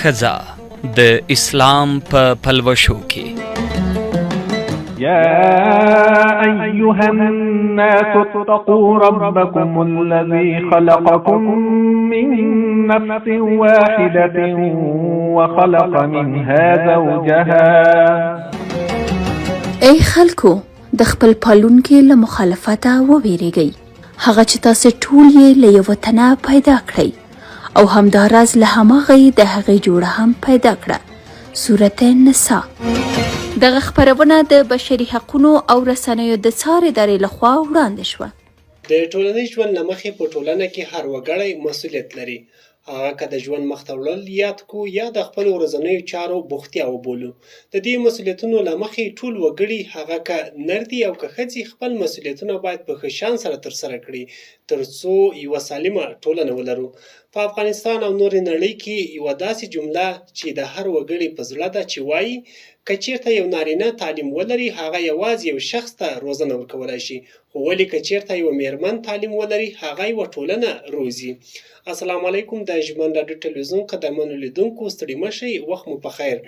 ښځه د اسلام په پلوشو کې. يا أيها الناس اتقوا ربكم الذي خلقكم من نفس واحدة وخلق منها زوجها. ای خلکو د خپل پالونکي له مخالفته وویریږئ، هغه چې تاسې ټول یې له یوه تنه پیدا کړئ او همداراز له هماغه یې د هغې جوړه هم پیدا کړه. سورة النساء. دغه خپرونه د بشري حقونو او رسنیو د څارې ادارې لخوا وړاندې شوه. د ټولنیز ژوند له مخې په ټولنه کې هر وګړی مسؤلیت لري، هغه که د ژوند مخته وړل یاد کو یا د خپلو ورځنیو چارو بوختیا وبولو. د دې مسؤلیتونو له مخې ټول وګړي، هغه که نر دي او که ښځې، خپل مسؤلیتونه باید په ښه شان سره ترسره کړي تر څو یوه سالمه ټولنه ولرو. په افغانستان او نورې نړۍ کې یوه داسې جمله چې د هر وګړي په زړه ده چې وایي که چیرته یو نارینه تعلیم ولري هغه یوازې یو شخص ته روزنه ورکولی شي، خو ولې که چیرته یوه میرمن تعلیم ولري هغه یوه ټولنه روزي. السلام علیکم. د ژمن راډیو ټلویزیون قدرمنو لیدونکو، ستړي مه شئ، وخت مو په خیر.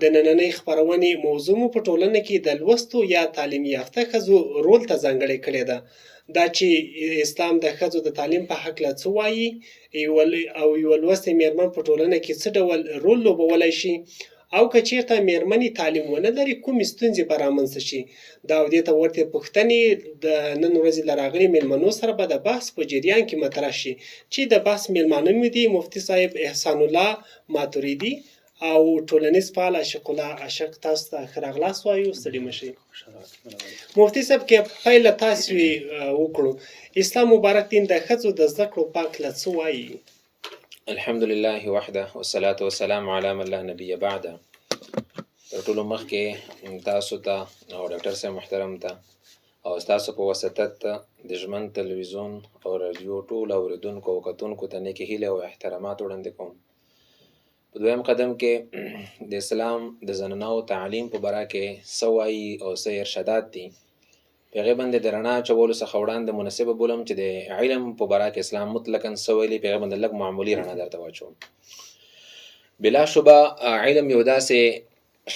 د نننۍ خپرونې موضوع مو په ټولنه کې د لوستو یا تعلیم یافته ښځو رول ته ځانګړې کړې ده. دا چې اسلام د ښځو د تعلیم په هکله څه وایي او یوه لوستې میرمن په ټولنه کې څه ډول رول لوبولی شي، او که چیرته میرمنې تعلیم ونه لري کومې ستونزې به رامنځته شي. دا او دې ته ورته پوښتنې د نن ورځې له راغلي میلمنو سره به د بحث په جریان کې مطرح شي، چې د بحث میلمانه مې دي مفتي صاحب احسان الله ماتوریدي او ټولنیز فعال عاشق الله عاشق. تاسو ته ښه راغلاست وایو، ستړي مه شئ. مفتي صاحب که پیل تاسو وکړو، اسلام مبارک دین د ښځو د زده کړو په هکله څه وایي؟ الحمد لله وحده والصلاة والسلام على من لا نبي بعده. تر ټولو مخکې تاسو ته او ډاکټر صاحب محترم ته او تاسو په واسطت د ژمن تلویزیون او رادیو ټول اوریدونکو او کتونکو ته نیکې هیلې او احترامات وړاندې کوم. په دویم قدم کې د اسلام د زنانو تعلیم په باره کې څه وایي او څه ارشادات دي، په هغې باندې د رڼا اچولو څخه وړاندې مناسبه بولم چې د علم په باره کې اسلام مطلقاً څه ویلي، په هغې باندې لږ معمولي رڼا درته واچوم. بلا شبه علم یو داسې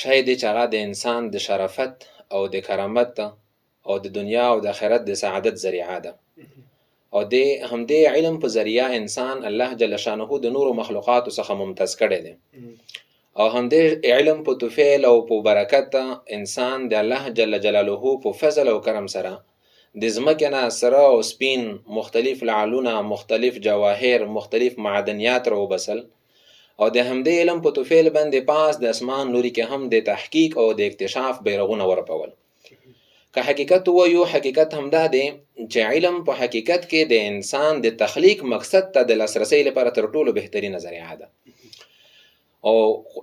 شی دی چې هغه د انسان د شرافت او د کرامت او د دنیا او د آخرت د سعادت ذریعه ده، او د همدې علم په ذریعه انسان الله جل شانه د نورو مخلوقاتو څخه ممتاز کړی دی، او همدې علم په توفیل او په برکت انسان د الله جل جلاله په فضل او کرم سره د ځمکې نه سره او سپین مختلف لعلونه، مختلف جواهر، مختلف معدنیات راوبسل، او د همدې علم په توفیل باندې پاس د اسمان لوري کې هم د تحقیق او د اکتشاف بیرغونه ورپول. که حقیقت وایو، حقیقت همدا دی چې علم په حقیقت کې د انسان د تخلیق مقصد ته د لاسرسي لپاره تر ټولو بهترینه ذریعه ده، او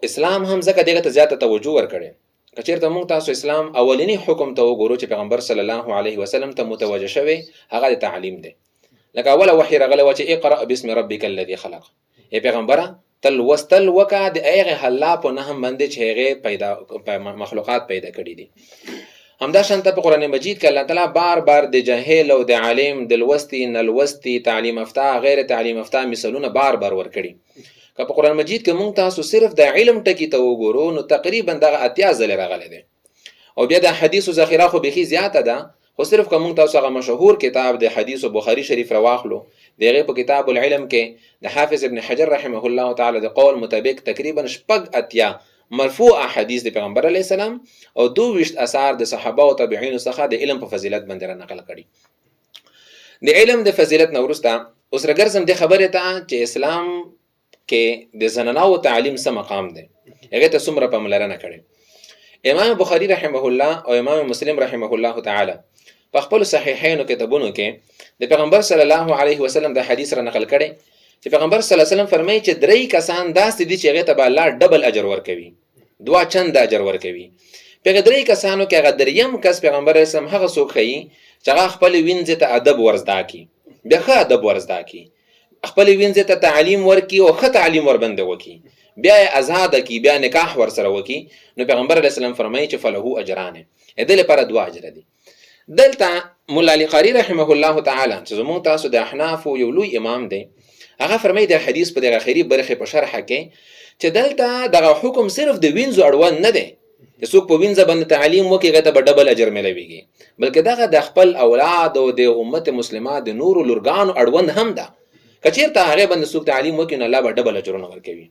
اسلام هم ځکه دغه ته زیاته توجه ورکړي. که چېرته موږ تاسو اسلام اولینی حکم ته وګورو چې پیغمبر صلی الله علیه وسلم ته متوجه شوی، هغه د تعلیم دی. لکه اوله وحی راغلی و چې اقرأ باسم ربک الذي خلق. ای پیغمبره ته لوستل وکړه د هغې الله په نهم باندې چې هغې مخلوقات پیدا کړي دي. همدا شانته په قرآن مجید کې الله تعالی بار بار د جاهل او د عالم، د لوستي نه لوستي، تعلیم یافته غیر تعلیم یافته مثالونه بار بار ورکړي. که په قرآن مجید کې موږ تاسو صرف د علم ټکي ته وګورو نو تقریبا دغه 80 ځلې راغلی دی، او بیا د حدیثو ذخیره خو بیخي زیاته ده، خو صرف که موږ تاسو هغه مشهور کتاب د حدیثو بخاري شریف راواخلو، د هغې په کتاب العلم کې د حافظ ابن حجر رحمه الله تعالی د قول مطابق تقریبا 80 مرفوع حدیث د پیغمبر علیه السلام او 22 اثار د صحابه او تابعینو څخه د علم په فضیلت باندې را نقل کړي. د علم د فضیلت نه وروسته اوس راګرځم د خبرې ته چې اسلام کې د زنانو تعلیم څه مقام دی، هغې ته څومره پاملرنه کړې. امام بخاري رحمه الله او امام مسلم رحمه الله تعالی په خپلو صحیحینو کتابونو کې د پیغمبر صلی الله علیه وسلم د حدیث را نقل کړي چې پیغمبر صلی الله علیه وسلم فرمایي چې 3 کسان داسې دي چې هغې ته به الله ډبل اجر ورکوي، 2 چند اجر ورکوي. په هغه 3 کسانو کې هغه 3یم کس پیغمبر علیه السلام هغه څوک ښیي چې هغه خپلې وینځې ته ادب ورزده کړي، بیا ښه ادب ورزده کړي، خپلې وینځې ته تعلیم ورکړي او ښه تعلیم ورباندې وکړي، بیا یې ازاده کړي، بیا نکاح ورسره وکړي. نو پیغمبر علیه السلام فرمایي چې فله اجران، د دې لپاره 2 اجره دي. دلته مولا علی قاری رحمه الله تعالی چې زموږ تاسو د احناف یو لوی امام دی، هغه فرمایي د حدیث په دغه اخري برخه په شرحه کې چې دلته دغه حکم صرف د وینځو اړوند نه دی چې څوک په وینځه باندې تعلیم وکړي هغه ته به ډبل اجر ملويږي، بلکې دغه د خپل اولاد او د امت مسلمه د نورو لورګانو اړوند هم ده. که چېرته هغې باندې څوک تعلیم وکړي نو الله به ډبل اجرونه ورکوي.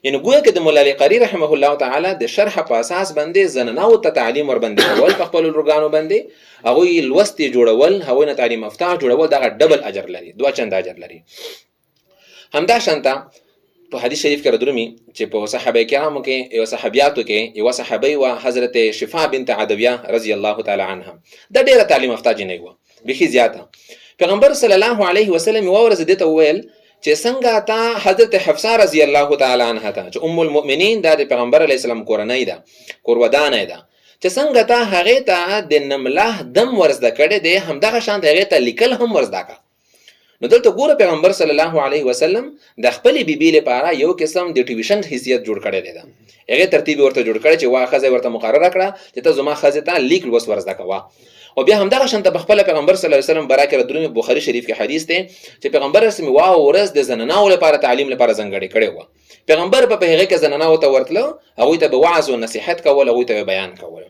یعنې ګویا که د مولا علی قاري رحمه الله تعالی د شرح په اساس باندې زنانو ته تعلیم ورباندې کول په خپلو لورګانو باندې، هغوی لوستې جوړول، هغوی نه تعلیم یافته جوړول، دغه ډبل اجر لري، 2 چنده اجر لري. همدا شانته په حدیث شریف کې راځي چې په صحابه کرامو کې یو صحابیاتو کې یو صحابي و حضرت شفاء بنت عدویه رضی الله تعالی عنها، د ډیره تعلیم یافته جنۍ و، بخي زیاته. پیغمبر صلی الله علیه وسلم یو ورځ دته وویل چې څنګه تا حضرت حفصه رضی الله تعالی عنها ته چې ام المؤمنین د پیغمبر علیه السلام کورنۍ ده، کورودانه ده، چې څنګه تا هغه ته د نمله دم ورزده کړي دی، همدغه شان هغه ته لیکل هم ورزده کا. نو دلته ګوره پیغمبر صلی الله علیه وسلم د خپل بیبي لپاره یو قسم د ټیویشن حیثیت جوړ کړی دی، هغه ترتیب ورته جوړ کړی چې واخذ ورته مقرره کړه چې ته زما خزه ته لیک لوس ورزده کوه. او بیا همدغه شانته په خپل پیغمبر صلی الله علیه وسلم برکه درنه بخاری شریف کې حدیث دی چې پیغمبر رسمي واو ورځ د زنانو لپاره تعلیم لپاره ځانګړی کړی و. پیغمبر په هغه کې زنانو ته ورتله، هغه ته به وعظ او نصيحت کول، هغه ته بیان کول.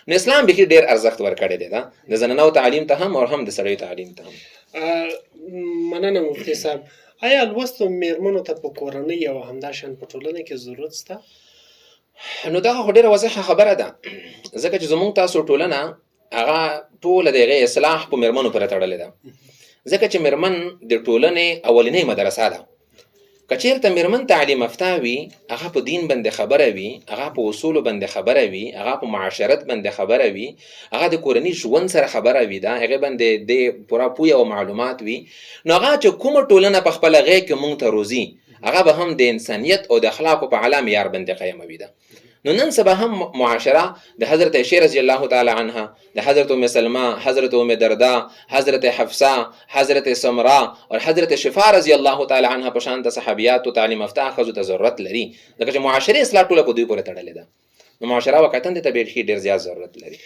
نو اسلام به ډیر ارزښت ورکړی دی د زنانو تعلیم ته هم او هم د سړیو تعلیم ته هم. مننه مفتي صاحب. آیا لوستو میرمنو ته په کورنۍ او همداشان په ټولنه کې ضرورت شته؟ نو دا خو ډیره واضحه خبره ده، ځکه چې زموږ تاسو ټولنه هغه ټوله دغه اصلاح په میرمنو پورې تړلې ده، ځکه چې میرمن د ټولنې اولنۍ مدرسه ده. که چېرته میرمن تعلیم یافته وي، هغه په دین باندې خبره وي، هغه په اصولو باندې خبره وي، هغه په معاشرت باندې خبره وي، هغه د کورنۍ ژوند سره خبره وي، دا هغه باندې د پوره پوهه او معلومات وي، نو هغه چې کومه ټولنه په خپله غېږ کې مونږ ته روزي، هغه به هم د انسانیت او د اخلاقو په اعلی معیار باندې قیموي ده. نو نن سبا هم معاشره د حضرت عائشہ رضی الله تعالی عنها، د حضرت ام سلمہ، حضرت ام دردا، حضرت حفصه، حضرت سمرا او حضرت شفاء رضی الله تعالی عنها په شان د صحابیات او تعلیم یافته خزو ته ضرورت لري، ځکه چې معاشره اصلاح ټوله په دوی پورې تړلې ده. نو معاشره واقعا د طبیعت کې ډیر زیات ضرورت لري.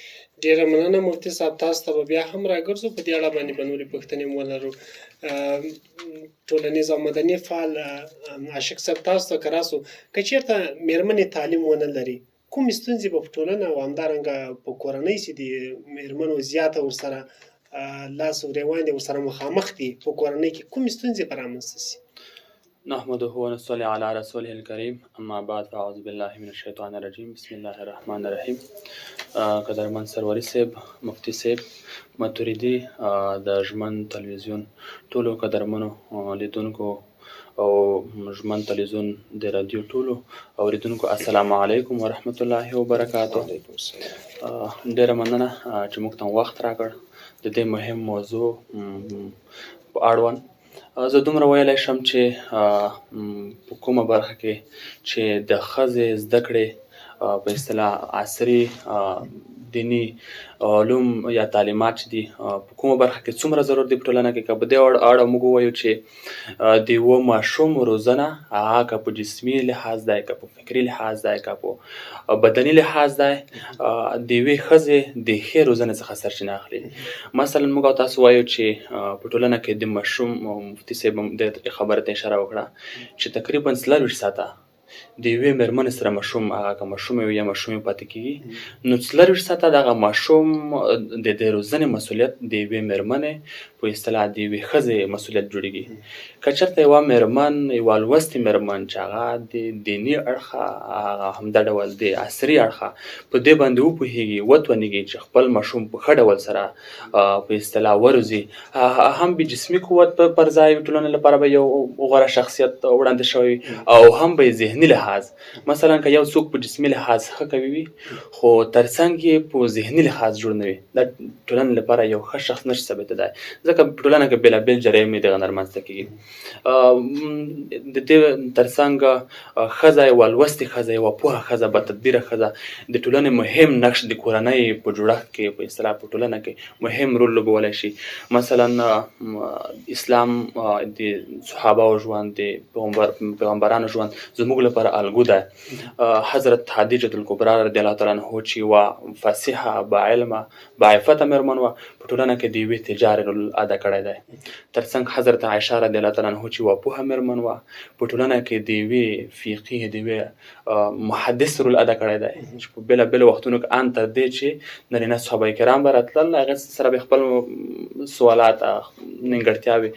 ډیره مننه مفتي صاحب، تاسو ته بیا هم راګرځو په دې اړه باندې بنوري پښتنې ولرو. ټولنیز او مدني فعال عاشق صاحب، تاسو ته کراسو که چېرته میرمنې تعلیم ونه لري، کوم ستونزې به په ټولنه او همدارنګه په کورنۍ چې د میرمنو زیاته ورسره لاس ورېوان دي ورسره مخامخ دي، په کورنۍ کې کوم ستونزې به رامنځته سي؟ نحمده ونصلي على رسوله الكريم اما بعد فاعوذ بالله من الشیطان الرجیم بسم الله الرحمن الرحیم. قدرمن سروری صاحب، مفتی صاحب، متوریدي د ژمن تلویزیون ټولو قدرمنو لیدونکو او ژمن تلویزیون د رادیو ټولو اوریدونکو السلام علیکم ورحمت الله وبرکاته. ډیره مننه چې موږ ته وخت راکړ د دې مهم موضوع په اړوند. زه دومره ویلی شم چې په کومه برخه کې چې د ښځې زده کړې په اصطلاح عصري دینی علوم یا تعلیمات چې دي په کومه برخه کې څومره ضرورت دی په ټولنه کې، که په دې اړه موږ ووایو چې د یوه ماشوم روزنه هغه که په جسمي لحاظ دی، که په فکري لحاظ دی، که په بدني لحاظ دی، د یوې ښځې د ښې روزنې څخه سرچینه اخلي. مثلا موږ او تاسو وایو چې په ټولنه کې د ماشوم، مفتي صاحب هم دې خبرې ته اشاره وکړه چې تقریبا 24 ساعته د یوې مېرمنې سره ماشوم، هغه که ماشوم وي یا ماشومې پاتې کېږي، نو 24 ساعته دغه ماشوم د دې روزنې مسؤلیت د یوې مېرمنې په اصطلاح د یوې ښځې مسؤلیت جوړېږي. که چېرته یوه مېرمن، یوه لوستې مېرمن چې هغه د دیني اړخه، هغه همدا ډول د عصري اړخه په دې باندې وپوهېږي، وتوانېږي چې خپل ماشوم په ښه ډول سره په اصطلاح وروزي، هم به جسمي قوت پر ځای ټولنې لپاره به یو غوره شخصیت وړاندې شوی او هم به ذهني لحاظ، مثلا که یو څوک په جسمي لحاظ ښه کوي وي خو ترڅنګ یې په ذهني لحاظ جوړ نه وي، دا ټولنې لپاره یو ښه شخص نشي ثابتېدای، ځکه په ټولنه کې بېلابېل جرایم دغه نه رامنځته کېږي. د دې ترڅنګ ښځه، یوه لوستې ښځه، یوه پوهه ښځه، باتدبیره ښځه د ټولنې مهم نقش د کورنۍ په جوړښت کې په اصطلاح په ټولنه کې مهم رول لوبولی شي. مثلا اسلام د صحابهو ژوند، د پیغمبرانو ژوند زموږ لپاره الګو ده. حضرت خدیجة الکبرا رضی الله تعالی عنها چې یوه فصیحه، باعلمه، باعفته مېرمن وه، په ټولنه کې د یوې تجار ادا کړی دی. ترڅنګ حضرت عایشه رضی الله تعالی عنها چې یوه پوهه مېرمن وه، په ټولنه کې د یوې فقیه د یوې محدث رول ادا کړی دی چې په بېلابېلو وختونو کې ان تر دې چې نارینه صحابه کرام به راتلل، هغې سره به خپل سوالات، نیمګړتیاوې،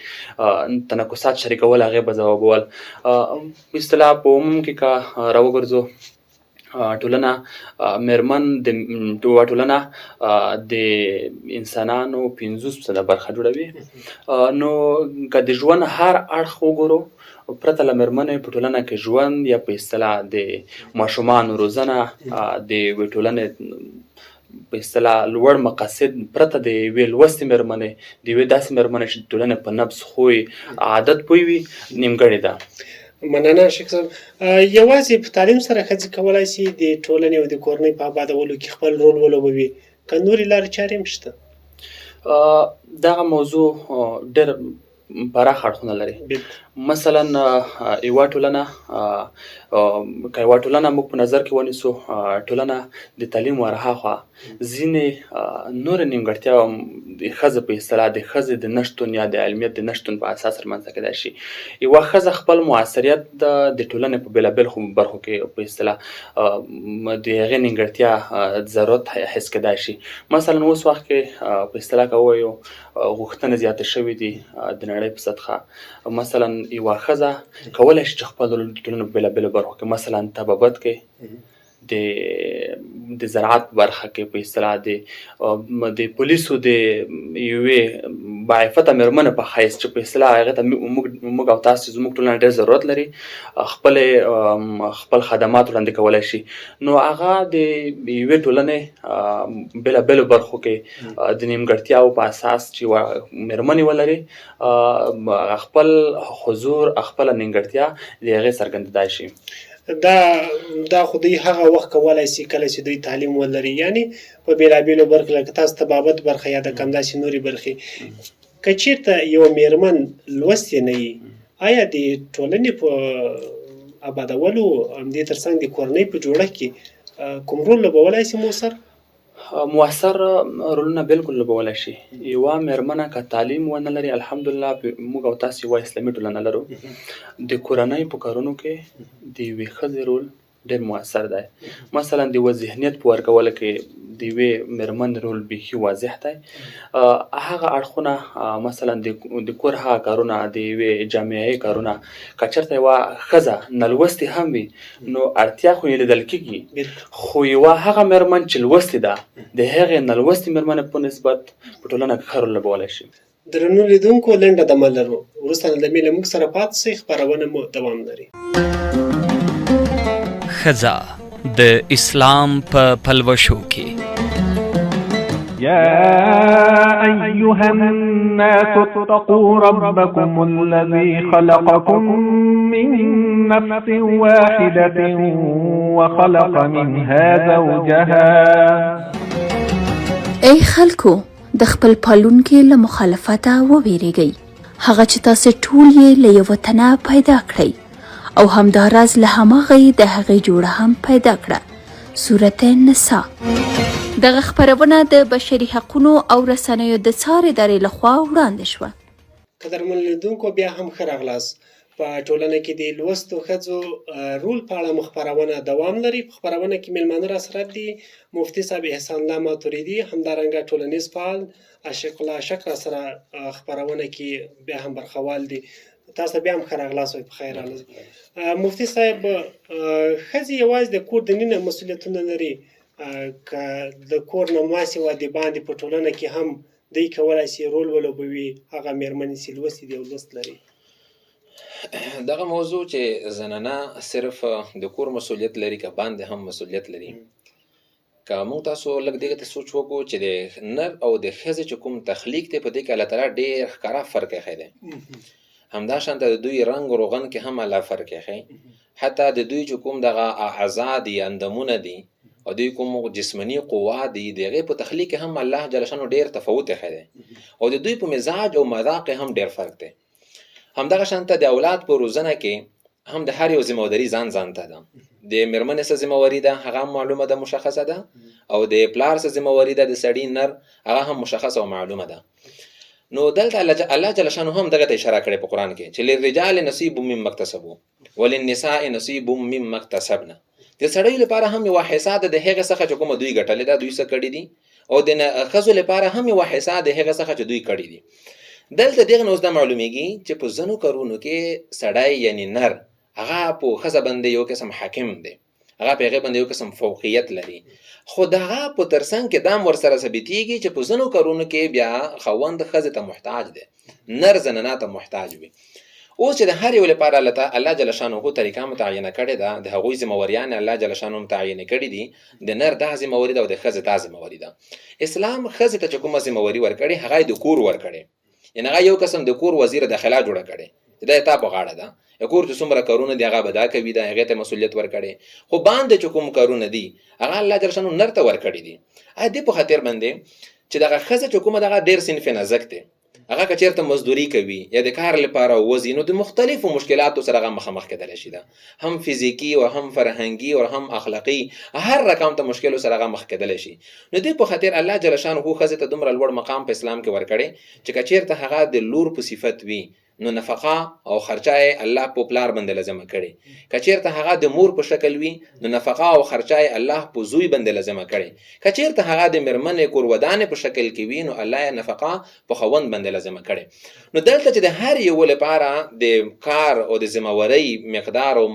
تنکسات شریکول، هغې به ځوابول. په اصطلاح په عموم کې که راوګرځو، ټولنه مېرمن ټولنه د انسانانو 50% برخه جوړوي. نو که د ژوند هر اړخ وګورو، پرته له مېرمنې په ټولنه کې ژوند یا په اصطلاح د ماشومانو روزنه، د یوې ټولنې په اصطلاح لوړ مقاصد پرته د یوې لوستې مېرمنې، د یوې داسې مېرمنې چې د ټولنې په نبض، خوی، عادت پوه وي، نیمګړې ده. مننه شیخ صاحب. یوازې په تعلیم سره ښځې کولی شي د ټولنې او د کورنۍ په آبادولو کې خپل رول ولوبوي، که نورې لارې چارې هم شته؟ دغه موضوع ډېر پراخ اړخونه لري. مثلا یوه ټولنه که یوه ټولنه موږ په نظر کې ونیسو، ټولنه د تعلیم ورهاخوا ځینې نورې نیمګړتیا د ښځې په اصطلاح د ښځې د نشتون یا د علمیت د نشتون په اساس رامنځته کېدای شي. یوه ښځه خپل موثریت د ټولنې په بېلابېلو برخو کې په اصطلاح د هغې نیمګړتیا ضرورت حس کېدای شي. مثلا اوس وخت کې په اصطلاح که ووایو غوښتنې زیاتې شوې دي د نړۍ په سطحه. مثلا یوه ښځه کولی شي چې خپل رول د ټولنې په بېلابېلو برخو کې، مثلا طبابت کې، د زراعت برخه کې، په اصطلاح د پولیسو د یوې باعفته مېرمنې په حیث چې په اصطلاح هغې ته موږ او تاسو زموږ ټولنه ډېر ضرورت لري، خپل خدمات وړاندې کولی شي. نو هغه د یوې ټولنې بېلابېلو برخو کې د نیمګړتیاوو په اساس چې یوه مېرمنې ولري، خپل حضور، خپله نیمګړتیا د هغې څرګندېدای شي. دا خو دوی هغه وخت کولی شي کله چې دوی تعلیم ولري، یعنې په بېلابېلو برخو لکه تاسو طبابت برخه یا د همداسې نورې برخې. که چېرته یوه مېرمن لوستې نه وي، آیا د ټولنې په آبادولو، همدې ترڅنګ د کورنۍ په جوړښت کې کوم رول لوبولی شي مؤثر رولونه بالکل لوبولی شي. یوه مېرمنه که تعلیم ونه لري، الحمدلله موږ او تاسو یوه اسلامي ټولنه لرو، د کورنۍ په کارونو کې د یوې ښځې رول ډېر مؤثر دی. مثلا د یوه ذهنیت په ورکولو کې د یوې مېرمن رول بیخي واضح دی. هغه اړخونه، مثلا د کور هغه کارونه، د یوې جامعې کارونه، که چېرته یوه ښځه نلوستې هم وي، نو اړتیا خو یې لیدل کېږي، خو یوه هغه مېرمن چې لوستې ده د هغې نلوستې مېرمنې په نسبت په ټولنه کې ښه رول لوبولی شي. درنو لیدونکو، لنډه دمه لرو، وروسته له دمې له موږ سره پاتې شئ، خپرونه مو دوام لري. ښځه د اسلام په پلوشو کې. يا أيها الناس اتقوا ربكم الذي خلقكم من نفس واحدة وخلق منها زوجها. ای خلکو، د خپل پالونکي له مخالفته وویریږئ، هغه چې تاسو ټول یې له یوه تنه پیدا کړئ او همداراز له هماغې د هغې جوړه هم پیدا کړه. سورة النساء. دغه خپرونه د بشري حقونو او رسنیو د څارې ادارې لخوا وړاندې شوه. قدرمن لیدونکو، بیا هم ښه راغلاست. په ټولنه کې د لوستو ښځو رول په اړه مو خپرونه دوام لري. په خپرونه کې میلمانه راسره دي مفتي صاحب احسان الله ماتوریدي، همدارنګه ټولنیز فعال عاشق الله اشک راسره خپرونه کې بیا هم برخوال دي. تاسو بیا هم ښه راغلاست، په خیر راغلاست. مفتي صاحب، ښځې یوازې د کور دننه مسؤلیتونه لري، که د کور نه ماسې و د باندې په ټولنه کې هم دوی کولی شي رول ولوبوي، هغه مېرمنې چې لوستې دي او لوست لري؟ دغه موضوع چې زنانه صرف د کور مسؤلیت لري که باندې هم مسؤلیت لري، که موږ تاسو لږ دغې ته سوچ وکړو چې د نر او د ښځې چې کوم تخلیق دی، په دې کې الله تعالی ډېر ښکاره فرق ایښی دی. همداشانته د دوی رنګ و روغن کې هم الله فرق ایښی، حتی د دوی چې کوم دغه اعضا دي، اندامونه دي، او دوی کوم جسمانی قوا دي، د هغې په تخلیق کې هم الله جل شانو ډېر تفاوت ایښی دی، او د دوی په مزاج او مذاق هم ډېر فرق دی. همدغه شانته د اولاد په روزنه کې هم د هر یو ذمهواري ځان ته ده. د مېرمنې څه ذمهواري ده، هغه هم معلومه ده، مشخصه ده، او د پلار څه ذمهواري ده، د سړي نر، هغه هم مشخصه او معلومه ده. نو دلته الله جل شانه هم دغه ته اشاره کړې په قران کې چې للرجال نصیب مما اکتسبوا وللنساء نصیب مما اکتسبنا. د سړیو لپاره هم یو حصہ د هغه څخه چې کوم دوی ګټلې ده دوی څه کړی دي، او د ښځو لپاره هم یو حصہ د هغه څخه چې دوی کړی دي. دلته دغه نو دا معلومیږي چې په ځنو کارونو کې سړی یعنی نر هغه په ښځه باندې یو قسم حاکم دی، هغه په هغه باندې یو قسم فوقیت لري، خو دغه په ترڅنګ کې دا ورسره ثابتېږي چې په ځنو کارونو کې بیا خاوند ښځې ته محتاج دی، نر زنانه ته محتاج وي. اوس چې د هر یو لپاره الله جل شانه طریقه متعینه کړې ده، د هغوی ذمہوریان الله جل شانه متعینه کړي دي، د نر دا ذمہوري ده او د ښځې دا ذمہوري ده. اسلام ښځې ته چې کومه ذمہوري ورکړي هغه د کور ورکړي، یعنی هغه یو قسم د کور وزیر داخله جوړه کړي چې دا تا په غاړه ده، کور چې څومره کارونه دي هغه به دا کوي، دا هغې ته مسؤلیت ورکړي، خو باندې چې کوم کارونه دي هغه الله جل شانه نر ته ورکړي دي. دې په خاطر باندې چې دغه ښځه چې کومه دغه ډېر صنف نازک دی، هغه که چېرته مزدوري کوي یا د کار لپاره وځي نو د مختلفو مشکلاتو سره هغه مخامخ کېدلی شي، ده هم فزیکي او هم فرهنګي او هم اخلاقي، هر رقم ته مشکلو سره هغه مخ کېدلی شي. نو دې په خاطر الله جل شانه ښځې ته دومره لوړ مقام په اسلام کې ورکړی چې که چېرته هغه د لور په صفت وي نو نفقه او خرچه الله په پلار باندې لازمه کړي، که چېرته هغه د مور په شکل وي نو نفقه او خرچه الله په زوی باندې لازمه کړي، که چېرته هغه د میرمنې کورودانې په شکل کې وي نو الله یې نفقه په خاوند باندې لازمه کړي. نو دلته چې د هر یو لپاره د کار او د ذمہورۍ مقدار او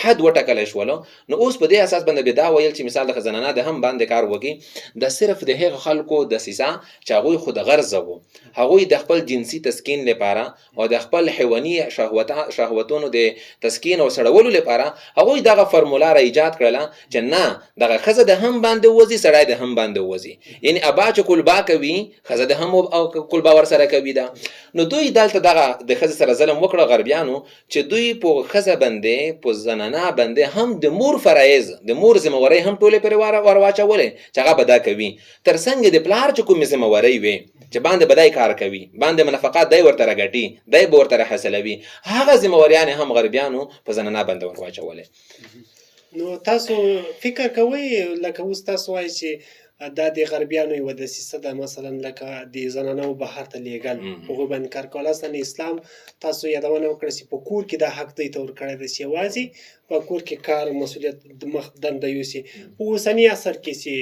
حد وټاکلی شولو، نو اوس په دې اساس باندې به دا ویل چې مثال د زنانه د هم باندې کار وکړي، د صرف د هغه خلکو دسیسه چې هغوی خو د غرضه وو، هغوی د خپل جنسي تسکین لپاره او د خپل حیواني شهوتونو د تسکین او سړولو لپاره هغوی دغه فرموله را ایجاد کړله چې نه دغه ښځه د هم باندې وځي سړی د هم باندې وځي، یعنی ابا چې کلبا کوي ښځه د هم او کلبا ورسره کوي ده. نو دوی دلته دغه د ښځې سره ظلم وکړه غربیانو چې دوی په ښځه باندې په زنانه باندې هم د مور فرایض د مور ذمہورۍ هم ټولې پرې ور واچولې چې هغه به دا کوي، تر څنګ د پلار چې کومې ذمہورۍ وي چې باندې به دی کار کوي، باندې منفقات دی ورته راګټي، دی به ورته راحاصلوي، هغه ذمہوریانې هم غربیانو په زنانه باندې ور واچولې. نو تاسو فکر کوئ لکه اوس تاسو وایئ چې دا د غربیانو یوه دسیسه ده، مثلا لکه د زنانو بهر ته لیږل، هغوی باندې کار کول، اصلا اسلام تاسو یادونه وکړه چې په کور کې دا حق دوی ته ورکړی دی چې یوازې په کور کې کار مسؤلیت د مخ دنده یوسي. په اوسني عصر کې چې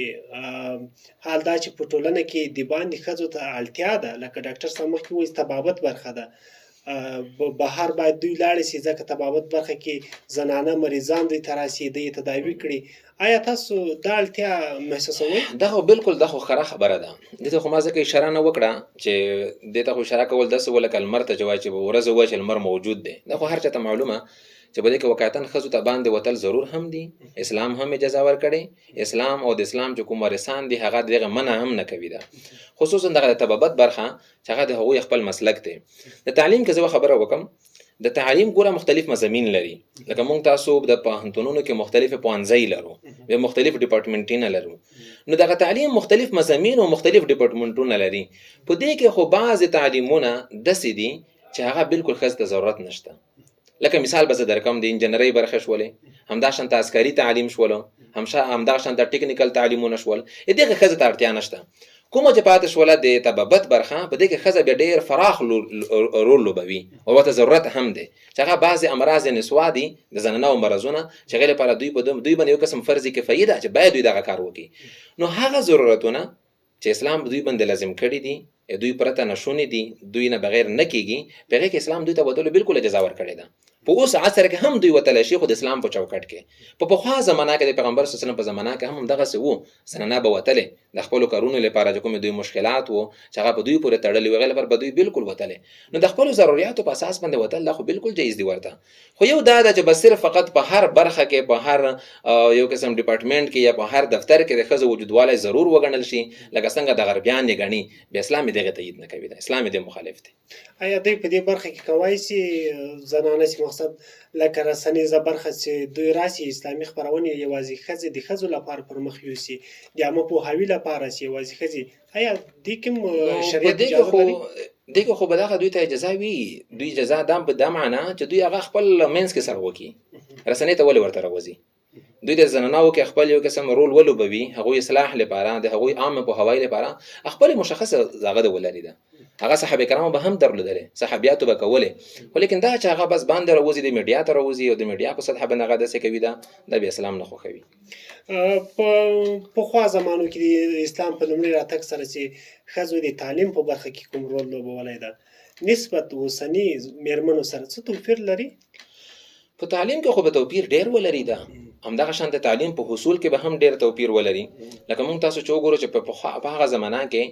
حال دا چې په ټولنه کې د باندې ښځو ته اړتیا ده، لکه ډاکټر صاحب مخکې وایي طبابت برخه ده، بهر باید دوی لاړې شي ځکه طبابت برخه کې زنانه مریضان دوی ته راسي، دوی تداوي کړي. آیا تاسو دا اړتیا محسوسوئ؟ دا خو بالکل دا خو خره خبره ده، دې ته خو ما ځکه اشاره نه وکړه چې دې ته خو اشاره کول داسې ولکه لمر ته چې وایي چې ورځ وایي چې لمر موجود دی، دا خو هر چاته معلومه چې په دې کې واقعتاً ښځو ته باندې وتل ضرور هم دي، اسلام هم اجازه ورکړې، اسلام او د اسلام چې کوم وارثان دي هغه دغه منع هم نه کوي ده، خصوصا دغه د طبابت برخه چې هغه د هغوی خپل مسلک دی. د تعلیم کې زه خبره وکم، د تعلیم ګوره مختلف مضامین لري، لکه موږ تاسو د پوهنتونونو کې مختلف پوهنځي لرو، بیا مختلف ډپارټمنټونه لرو، نو دغه تعلیم مختلف مضامین او مختلف ډپارټمنټونه لري. په دې کې خو بعضې تعلیمونه داسې دي چې هغه بالکل ښځې ته ضرورت نشته، لکه مثال به زه درکم د انجنیرۍ برخه شولې، همداشانته عسکري تعلیم شولو، همداشانته ټیکنیکل تعلیمونه شول، دغه ښځې ته اړتیا نشته. کومه چې پاتې شوله د طبابت برخه، په دې کې ښځه بیا ډېر فراخ رول لوبوي او ورته ضرورت هم دی چې هغه بعضې امراض نسوا دي د زنانو مرضونه چې هغې لپاره دوی باندې یو قسم فرض کفایي ده چې باید دوی دغه کار وکړي. نو هغه ضرورتونه چې اسلام دوی باندې لازم کړي دي، دوی پرته نشونې دي، دوی نه بغیر نه کېږي، په هغې کې اسلام دوی ته ودلو بالکل اجازه ورکړې ده. په اوس عصر کې هم دوی وتلی شي، خو د اسلام په چوکاټ کې. په پخوا زمانه کې د پیغمبر صلی الله علیه وسلم په زمانه کې هم همدغسې وو، زنانه به وتلې د خپلو کارونو لپاره چې کومې دوی مشکلات وو چې هغه په دوی پورې تړلي وو، هغې لپاره به دوی بالکل وتلې. نو د خپلو ضروریاتو په اساس باندې وتل دا خو بالکل جایز دي ورته. خو یو دا ده چې بس صرف فقط په هر برخه کې، په هر یو قسم ډپارټمنټ کې یا په هر دفتر کې د ښځو وجودوالی ضرور وګڼل شي، لکه څنګه د غربیان یې ګڼي، بیا اسلام یې دغې تایید نه کوي، اسلام یې دې مخالف دی. آیا دوی په دې برخه کې کولی شي زنانه چې مقصد لکه رسنیزه برخه چې دوی راسي اسلامي خپرونې یوازې ښځې د ښځو لپاره پر مخ یوسي، د عامه پوهاوي لپاره چې یوازې ښځې، آیا دې کې شریعت اجازه لري؟ دغه خو به دغه دوی ته اجازه وي، دوی اجازه دا معنا چې دوی هغه خپل منځ کې سره وکړي، رسنۍ ته ولې ورته راوځي؟ دوی د زنانو کې خپل یو قسم رول ولوبوي، هغوی اصلاح لپاره، د هغوی عامه پوهاوی لپاره خپل مشخصه هغه د ولري ده. هغه صحابه کرامو به هم درلودل، صحابیاتو به کولې، خو لیکن دا چې هغه بس باندې راوځي د میډیا ته راوځي او د میډیا په سطح باندې هغه داسې کوي، دا بیا اسلام نه خوښوي. په پخوا زمانو کې د اسلام په لومړي راتګ سره چې ښځو د تعلیم په برخه کې کوم رول لوبولی ده، نسبت اوسني میرمنو سره څه توپیر لري؟ په تعلیم کې خو به توپیر ډیر ولري ده، همدغه شانته تعلیم په حصول کې به هم ډیر توپیر ولري. لکه موږ تاسو چې وګورو چې په هغه زمانه کې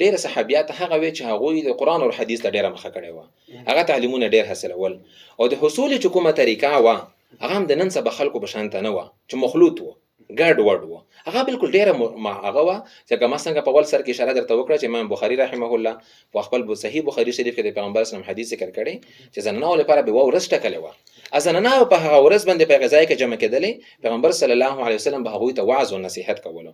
ډیر صحابیات هغه وی چې هغوی د قرآن او حدیث ته ډیره مخه کړې وه، هغه تعلیمونه ډیر حاصلول، او د حصول چې کومه طریقه وه هغه هم د نن سبا خلکو په شانته نه وه چې مخلوط وه، ګډ وډ وه، هغه بالکل ډیره هغه وه چې ما څنګه په اول سر کې اشاره درته وکړه چې امام بخاري رحمه الله په خپل صحیح بخاري شریف کې د پیغمبر اسلام حدیث ذکر کړی چې زنانو لپاره به ورځ ټاکلې وه، زنانو په هغه ورځ باندې په غذای کې جمع کېدلې، پیغمبر صلی الله علیه وسلم به هغوی ته وعظ او نصیحت کولو.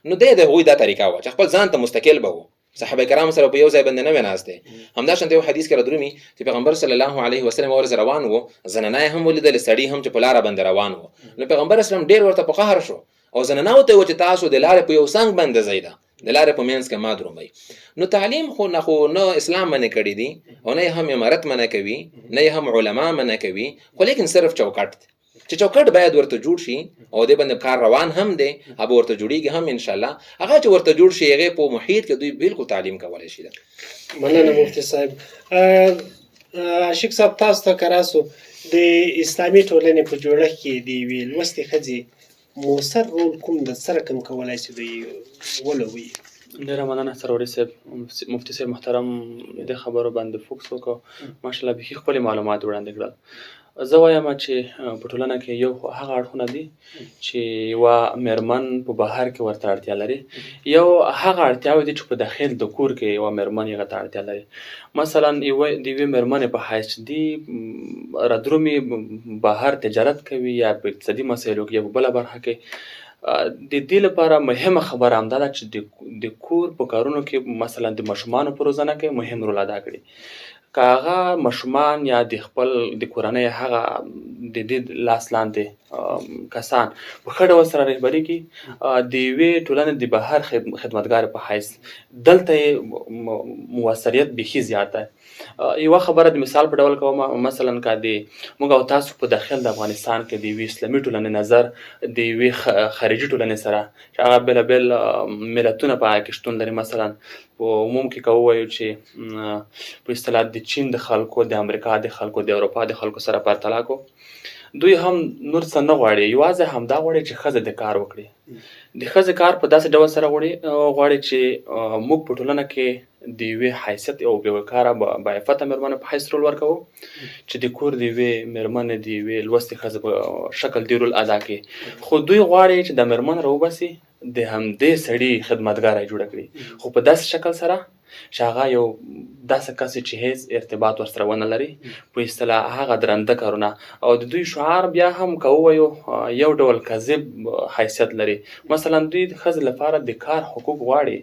نو د هغوی دا طریقه وه چې خپل ځان ته مستقل به وو، صحابه کرام سره په یو ځای باندې نه وناسته. همداشان یو حدیث کې راځي چې پیغمبر صلی الله علیه وسلم ورځ روان وو، زنانای هم ولیدل، سړی هم چې په لار باندې روان وو. نو پیغمبر اسلام ډیر ورته په قهر شو او زنانو ته و چې تاسو د لارې په یو څنګ باندې ځئ، د لارې په منځ کې ما درومئ. نو تعلیم خو نه اسلام منع کړی دی او نه هم امارت منع کوي، نه هم علما منع کوي، خو لیکن صرف چوکاټ چې چوکاټ باید ورته جوړ شي او د باندې کار روان هم دی، اب ورته جوړیږي هم ان شاء الله. هغه چې ورته جوړ شي هغه په محیط کې دوی بالکل تعلیم کولای شي. مننه مفتي صاحب. عاشق صاحب، تاسو ته کراسو د اسلامي ټولنې په جوړښت کې دی ویل لوستې ښځې موثر رول کوم د سره کم کولای شي دوی ولوي؟ ډېره مننه سروري صاحب، مفتي صاحب محترم د خبرو باندې فوکس وکړو، ماشاءالله بیخي خپل معلومات وړاندې کړل. زه وایم چې په ټولنه کې یو هغه اړخونه دي چې یوه میرمن په بهر کې ورته اړتیا لري، یو هغه اړتیاوې دي چې په داخل د کور کې یوه میرمن هغه ته اړتیا لري. مثلا د یوې میرمنې په حیث چې دی رادرومي بهر تجارت کوي یا په اقتصادي مسایلو کې یا په بله برخه کې، د دې لپاره مهمه خبره همدا ده چې د کور په کارونو کې مثلا د ماشومانو په روزنه کې مهم رول ادا کړي. که هغه ماشومان یا د خپل د کورنۍ هغه د دې لاس لاندې کسان په ښه ډول سره رهبري کړي، د یوې ټولنې د بهر خدمتګار په حیث دلته یې موثریت بیخي زیات دی. یوه خبره د مثال په ډول کوم، مثلا که د موږ او تاسو په داخل د افغانستان کې د یوې اسلامي ټولنې نظر د یوې خارجي ټولنې سره چې هغه بېلابېل ملتونه په هغه کې شتون لري، مثلا په عموم کې که ووایو چې په اصطلاح د چین د خلکو، د امریکا د خلکو، د اروپا د خلکو سره پرتله کو، دوی هم نور څه نه غواړي، یوازې همدا غواړي چې ښځه د کار وکړي. د ښځې کار په داسې ډول سره غواړي چې موږ په ټولنه کې د یوې حیثیت او بېوکاره باعفته مېرمنو په حیث رول ورکوو چې د کور د یوې مېرمنې د یوې لوستې ښځې په شکل دې رول ادا کړي. خو دوی غواړي چې د مېرمن راوباسي، د همدې سړي خدمتګاره جوړه کړي، خو په داسې شکل سره چې هغه یو داسې کس چې هیڅ ارتباط ورسره ونه لري، په اصطلاح هغه درنده کارونه. او د دوی شعار بیا هم که ووایو یو ډول کذب حیثیت لري. مثلا دوی د ښځې لپاره د کار حقوق غواړي،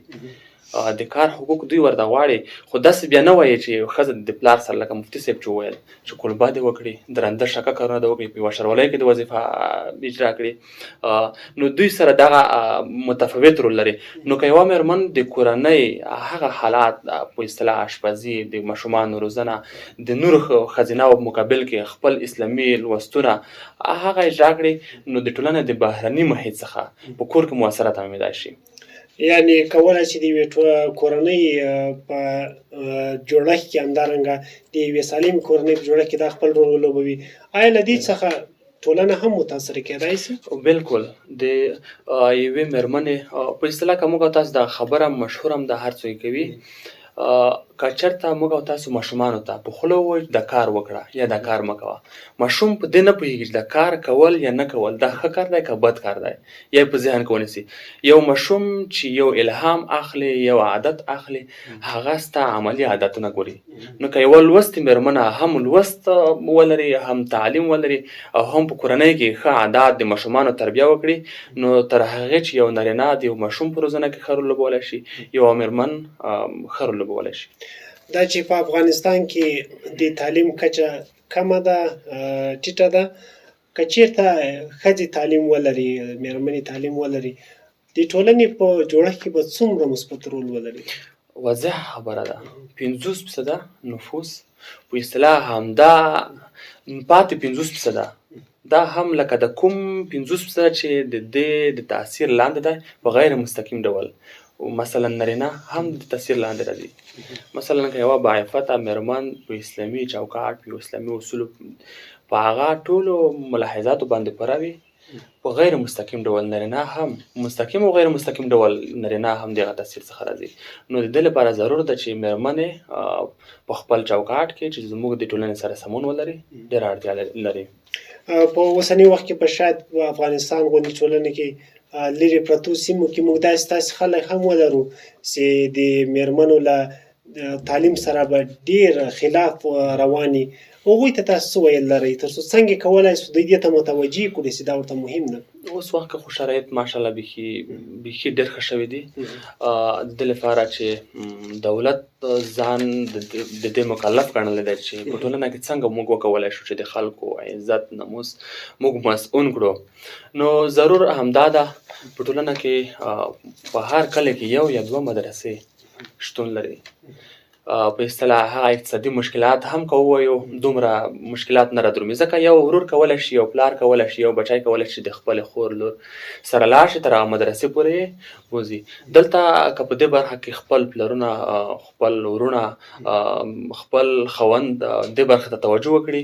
د کار حقوق دوی ورته غواړي، خو داسې بیا نه وایي چې ښځه د پلار سره لکه مفتي صاحب چې وویل چې کلبه دې وکړي، درنده شکه کارونه دې وکړي، په یوه شرولۍ کې د وظیفه اجرا کړي، نو دوی سره دغه متفاوت رول لري. نو که یوه مېرمن د کورنۍ هغه حالات په اصطلاح اشپزي، د ماشومانو روزنه، د نورو ښځینه‌و په مقابل کې خپل اسلامي لوستونه هغه اجرا کړي، نو د ټولنې د بهرني محیط څخه په کور کې مؤثره تمامیدای شي. یعنی کولای شي د یوې کورنۍ په جوړښت کې همدارنګه د یوې سالم کورنۍ په جوړښت کې دا خپل رول ولوبوي. آیا له دې څخه ټولنه هم متاثره کېدای شي؟ بالکل. د یوې مېرمنې په اصطلاح که موږ او تاسو دا خبره مشهوره هم ده، هر څوک کوي، که چېرته موږ او تاسو ماشومانو ته په خوله ووایو دا کار وکړه یا دا کار مه کوه، ماشوم په دې نه پوهېږي چې دا کار کول یا نه کول دا ښه کار دی که بد کار دی، یا په ذهن کې ونیسي. یو ماشوم چې یو الهام اخلي، یو عادت اخلي، هغه ستا عملي عادتونه ګوري. نو که یوه لوستې مېرمنه هم لوست ولري، هم تعلیم ولري، او هم په کورنۍ کې ښه عادات د ماشومانو تربیه وکړي، نو تر هغې چې یو نارینه د یو ماشوم په روزنه کې ښه رول لوبولی شي، یوه مېرمن ښه رول لوبولی شي. دا چې په افغانستان کې د تعلیم کچه کمه ده، ټیټه ده، که چېرته ښځې تعلیم ولري، مېرمنې تعلیم ولري، د ټولنې په جوړښت کې به څومره مثبت رول ولري؟ واضح خبره ده. 50% نفوس په اصطلاح همدا پاتې 50% دا هم لکه د کوم 50% چې د دې د تاثیر لاندې ده په غیر مستقیم ډول. مثلا نارینه هم د تاثیر لاندې راځي. مثلا که یوه باعفته مېرمن په اسلامي چوکاټ په اسلامي اصولو په هغه ټولو ملاحظاتو باندې پوره وي، په غیر مستقیم ډول نارینه هم مستقیم او غیر مستقیم ډول نارینه هم دغه تاثیر څخه راځي. نو د دې لپاره ضرور ده چې مېرمنې په خپل چوکاټ کې چې زموږ د ټولنې سره سمون ولري ډېره اړتیا لري. په اوسني وخت کې په شاید په افغانستان غوندې ټولنه کې لرې پرتو سیمو کې موږ داسې خلک هم ولرو چې د مېرمنو له تعلیم سره به ډېر خلاف رواني. هغوی ته تاسو څه ویل لرئ تر څو څنګه کولی شو دوی دې ته متوجه کړو چې دا ورته مهم ده؟ اوس وخت کې خو شرایط ماشاءالله بیخي ډېر ښه شوي دي. د دې لپاره چې دولت ځان د دې مکلف ګڼلی دی چې په ټولنه کې څنګه موږ وکولی شو چې د خلکو عزت ناموس موږ مسؤون کړو. نو ضرور همدا ده په ټولنه کې په هر کلي کې یو یا دوه مدرسې شتون لري. په اصطلاح هغه اقتصادي مشکلات هم که ووایو دومره مشکلات نه رادرومي، ځکه یو ورور کولی شي، یو پلار کولی شي، یو بچی کولی شي د خپلې خور لور سره لاړ شي تر هغه مدرسې پورې بوځي. دلته که په دې برخه کې خپل پلرونه، خپل ورونه، خپل خوند دې برخې ته توجه وکړي،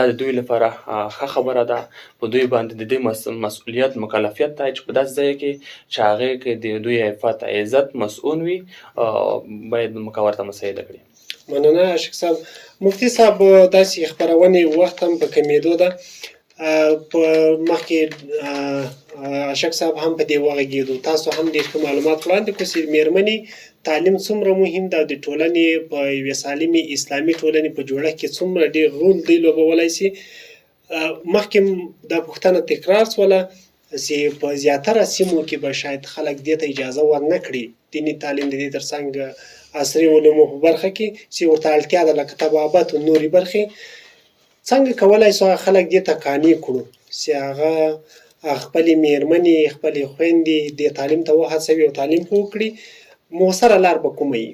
دا د دوی لپاره ښه خبره ده. په دوی باندې د دې مسؤلیت مکلفیت دی چې په داسې ځای کې چې هغې کې د دوی عفت عزت مسؤون وي باید موږ ورته مساعده کړي. مننه اشق صاحب. مفتي صاحب داسې خپرونې وخت هم په کمېدو ده. په مخکې اشق صاحب هم په دې وغږېدو، تاسو هم ډېر ښه معلومات وړاندې کړو چې مېرمنې تعلیم څومره مهم ده، د ټولنې په یوې سالمې اسلامي ټولنې په جوړښت کې څومره ډېر رول دی لوبولی شي. مخکې دا پوښتنه تکرار شوله چې په زیاتره سیمو کې به شاید خلک دې ته اجازه ورنه کړي دیني تعلیم د دې تر څنګ عصري علومو په برخه کې چې ورته اړتیا ده لکه طبابت او نورې برخې. څنګه کولی شو خلک دې ته قانع کړو چې هغه خپلې مېرمنې خپلې خویندې دې تعلیم ته وهڅوي او تعلیم خو وکړي؟ مؤثره لار به کومه وي؟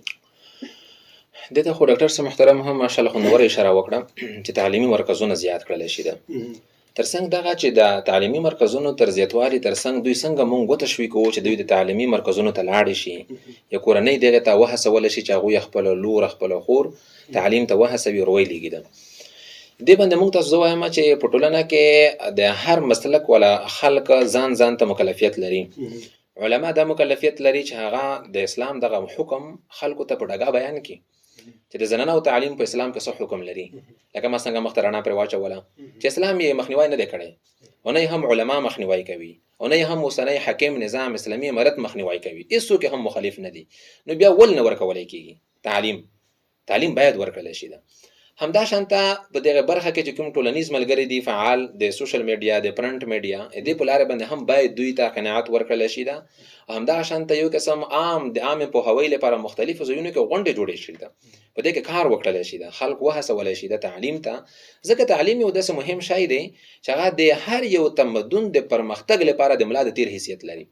دې ته خو ډاکټر صاحب محترم هم ماشاءالله خوندوره اشاره وکړه چې تعلیمي مرکزونه زیات کړلی شي ده. ترڅنګ دغه چې د تعلیمي مرکزونو تر زیاتوالي ترڅنګ دوی څنګه موږ وتشویق کوو چې دوی د تعلیمي مرکزونو ته لاړې شي، یا کورنۍ دغې ته وهڅولی شي چې هغوی خپله لور خپله خور تعلیم ته وهڅوي ور ویلېږي ده. دې باندې موږ تاسو زه وایم چې په ټولنه کې د هر مسلک والا خلک ځان ته مکلفیت لري. علما دا مکلفیت لري چې هغه د اسلام دغه حکم خلکو ته په ډاګه بیان کړي چې د زنانو تعلیم په اسلام کې څه حکم لري. لکه ما څنګه مخته رڼا پرې واچوله چې اسلام یې مخنیوی نه دی کړی، او نه هم علما مخنیوی کوي، او نه هم اوسنی حاکم نظام اسلامي امارت مخنیوی کوي، هېڅوک هم مخالف نه دي. نو بیا ول نه ورکولی کېږي. تعلیم باید ورکړلی شي ده. همدا شانته په دغه برخه کې چې کوم ټولنیز ملګري دي فعال د سوشل میډیا د پرنټ میډیا دې په لارې باندې هم باید دوی ته قناعت ورکړلی شي ده. همدا شانته یو قسم د عامې پوهاوي لپاره مختلفو ځایونو کې غونډې جوړې شي ده، په دې کې کار وکړلی شي ده، خلک وهڅولی شي ده تعلیم ته. ځکه تعلیم یو داسې مهم شی دی چې هغه د هر یو تمدن د پرمختګ لپاره د ملا د تیر حیثیت لري.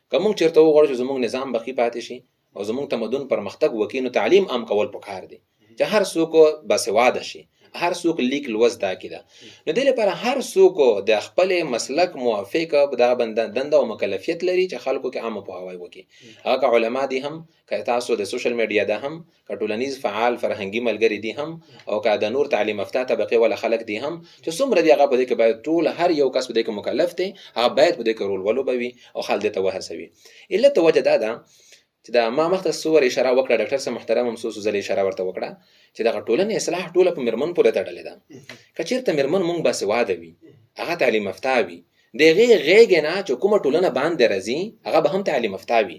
که موږ چېرته وغواړو چې زموږ نظام بقي پاتې شي او زموږ تمدن پرمختګ وکړي، نو تعلیم عام کول پکار دی چې هر څوک باسواده شي، هر څوک لیک لوست دا کېده. نو دې لپاره هر څوک د خپل مسلک موافق دغه دنده او مکلفیت لري چې خلکو کې عامه پوهاوی وکړي. هغه که علما دي هم، که تاسو د سوشل میډیا ده هم، که ټولنیز فعال فرهنګي ملګري دي هم، او که د نور تعلیم یافته طبقې والا خلک دي هم، چې څومره دي هغه په دې کې باید ټول هر یو کس په دې کې مکلف دی، هغه باید په دې کې رول ولوبوي او خلک دې ته وهڅوي. علت وجه دا ده چې دا ما مخته څو اشاره وکړه، ډاکټر صاحب محترم هم څو ځلې اشاره ورته وکړه چې دغه ټولنې اصلاح ټوله په مېرمن پورې تړلې ده. که چېرته مېرمن مونږ باسواده وي، هغه تعلیم یافته وي، د هغې غېږې نه چې کومه ټولنه باندې راځي هغه به هم تعلیم یافته وي،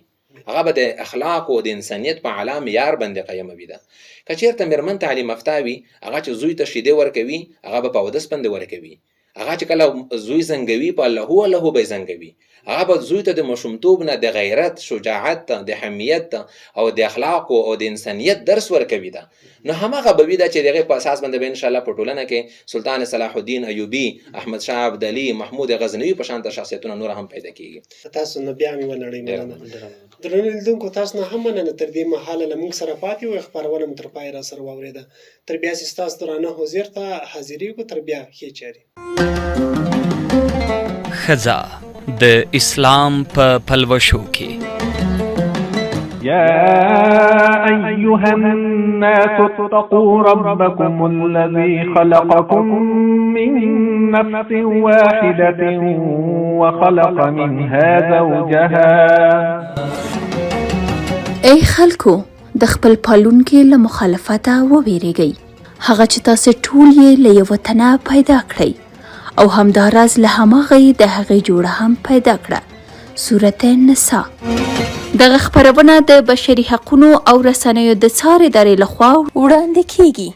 هغه به د اخلاق او د انسانیت په اعلی معیار باندې قیمه وي ده. که چېرته مېرمن تعلیم یافته وي، هغه چې زوی ته شیدې ورکوي هغه به په اودس باندې ورکوي، هغه چې کله زوی زنګوي په الله الله به زنګوي، هغه به زوی ته د ماشومتوب نه د غیرت، شجاعت، د حمیت او د اخلاق او د انسانیت درس ورکوي ده. نو هماغه به وي ده چې دغه په اساس باندې به ان شاء الله په ټولنه کې سلطان صلاح الدین ایوبی، احمد شاه ابدالي، محمود غزنوي په شان شخصیتونه نور هم پیدا کیږي. تاسو نو بیا مې ونړی مننه. درنو لیدونکو تاسو نه هم مننه تر دې مهاله له موږ سره پاتې وئ، خپرونه مو تر پایه را سره واورېده. تر بیا چې ستاسو درانه حضور ته حاضرېږو، تر بیا ښې چارې. ښځه د اسلام په پلوشو کې يا أيها الناس اتقوا ربكم الذي خلقكم من نفس واحدة وخلق منها زوجها. ای خلکو د خپل پالونکي له مخالفته وویریږئ، هغه چې تاسو ټول یې له یوه تنه پیدا کړئ او همداراز له هماغه یې د هغې جوړه هم پیدا کړه. سورة النساء. دغه خپرونه د بشري حقونو او رسنیو د څار ادارې لخوا وړاندې کیږي.